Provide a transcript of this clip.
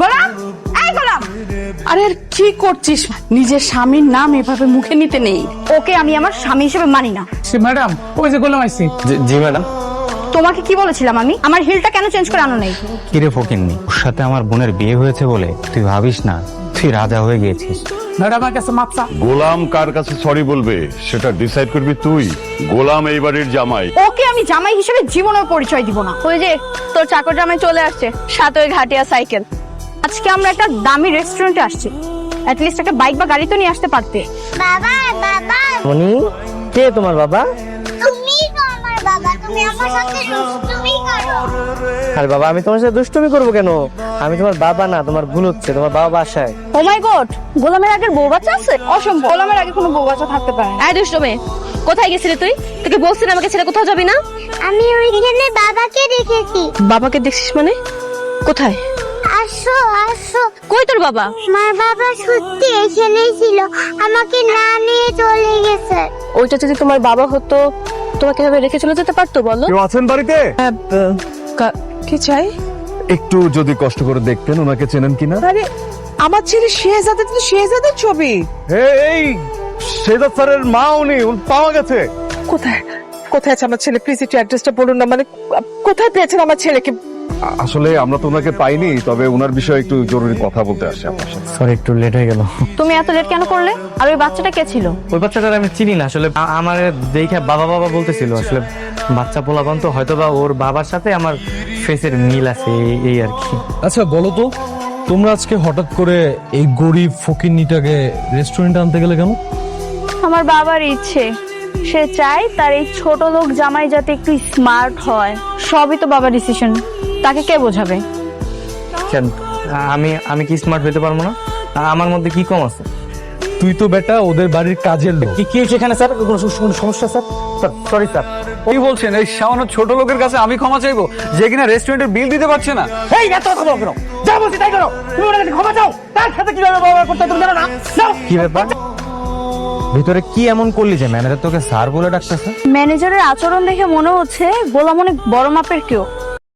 গোলাম, এই গোলাম, আরে কি করছিস? নিজের স্বামীর নাম এভাবে মুখে নিতে নেই। ওকে আমি আমার স্বামী হিসেবে মানি না। ম্যাডাম, ওই যে গোলাম আইছি। জি ম্যাডাম। তোমাকে কি বলেছিলাম আমি? আমার হিলটা কেন চেঞ্জ করে আনো নাই? কিরে ফকিন্নি, ওর সাথে আমার বোনের বিয়ে হয়েছে বলে তুই ভাবিস না তুই রাজা হয়ে গিয়েছিস। ম্যাডাম আমার কাছে মাপ চা। গোলাম কার কাছে সরি বলবে সেটা ডিসাইড করবি তুই। গোলাম এই বাড়ির জামাই। ওকে আমি জামাই হিসেবে জীবনেও পরিচয় দিব না। ওই যে তোর চাকর জামাই চলে আসছে, সাথে ওই ঘাটিয়া সাইকেল। আজকে আমরা একটা দামি রেস্টুরেন্টে আসছি, অ্যাটলিস্ট একটা বাইক বা গাড়ি তো নিয়ে আসতে পারতে। বাবা বাবা মনি, কে তোমার বাবা? তুমি তো আমার বাবা, তুমি আমার সাথে দুষ্টুমি করো। আরে বাবা, আমি তোমার সাথে দুষ্টুমি করবো কেন? আমি তোমার বাবা না, তোমার ভুল হচ্ছে, তোমার বাবা বাসায়। ও মাই গড, গোলামের আগের বউ বাচ্চা আছে? অসম্ভব, গোলামের আগে কোনো বউ বাচ্চা থাকতে পারে না। এই দুষ্ট মেয়ে, কোথায় গেছিলি তুই? তোকে বলছিস আমাকে ছেড়ে কোথাও যাবি না। আমি ওইখানে বাবাকে দেখেছি। বাবাকে দেখছিস মানে? কোথায়? আসো আসো। কই তোর বাবা? আমার বাবা সত্যি এখানেই ছিল, আমাকে না নিয়ে চলে গেছে। ওইটা যদি তোমার বাবা হতো তোমাকে এভাবে রেখে চলে যেতে পারতো বলো? কেউ আছেন বাড়িতে? কি চাই? একটু যদি কষ্ট করে দেখতেন ওনাকে চেনেন কিনা। আরে আমার ছেলে শেহজাদা, তো শেহজাদার ছবি। এই শেজাদ স্যারের মা উনি পাওয়া গেছে। কোথায় কোথায় আছে আমার ছেলে? প্লিজ একটু অ্যাড্রেসটা বলুন না, মানে কোথায় পেয়েছেন আমার ছেলেকে? আসলে আমরা তো ওনাকে পাইনি, তবে ওনার বিষয়ে একটু জরুরি কথা বলতে আসছি আপনার সাথে। সরি, একটু লেট হয়ে গেল। তুমি এত লেট কেন করলে? আর ওই বাচ্চাটা কে ছিল? ওই বাচ্চাটার আমি চিনি না আসলে, আমার দেখে বাবা বাবা বলতেছিল। আসলে বাচ্চা পোলাপান তো, হয়তো বা ওর বাবার সাথে আমার ফেসের মিল আছে, এই আর কি। আচ্ছা বলো তো, তোমরা আজকে হঠাৎ করে এই গরিব ফকিন্নিটাকে রেস্টুরেন্টে আনতে গেলে কেন? আমার বাবার ইচ্ছে, সে চায় তার এই ছোট লোক জামাই যাতে একটু স্মার্ট হয়। সবই তো বাবার ডিসিশন, তাকে কে বোঝাবে? কেন, আমি কি স্মার্ট হতে পারবো না? আমার মধ্যে কি কম আছে? তুই তো বেটা ওদের বাড়ির কাজের লোক। কি সেখানে স্যার? কোনো সমস্যা স্যার? Sorry sir. কি বলছেন? এই সামান্য ছোট লোকের কাছে আমি ক্ষমা চাইবো যে কিনা রেস্টুরেন্টের বিল দিতে পারছে না? এই এত কথা বলো কেন? যা বলছি তাই করো। তুমি ওনার কাছে ক্ষমা চাও, তার সাথে কিভাবে ব্যবহার করতে হয় তুমি জানো না? যাও। কি ব্যাপার, ভিতরে কি এমন করলি যে ম্যানেজার তোকে স্যার বলে ডাকতেছে? ম্যানেজারের আচরণ দেখে মনে হচ্ছে গোলাম অনেক বড় মাপের কেউ।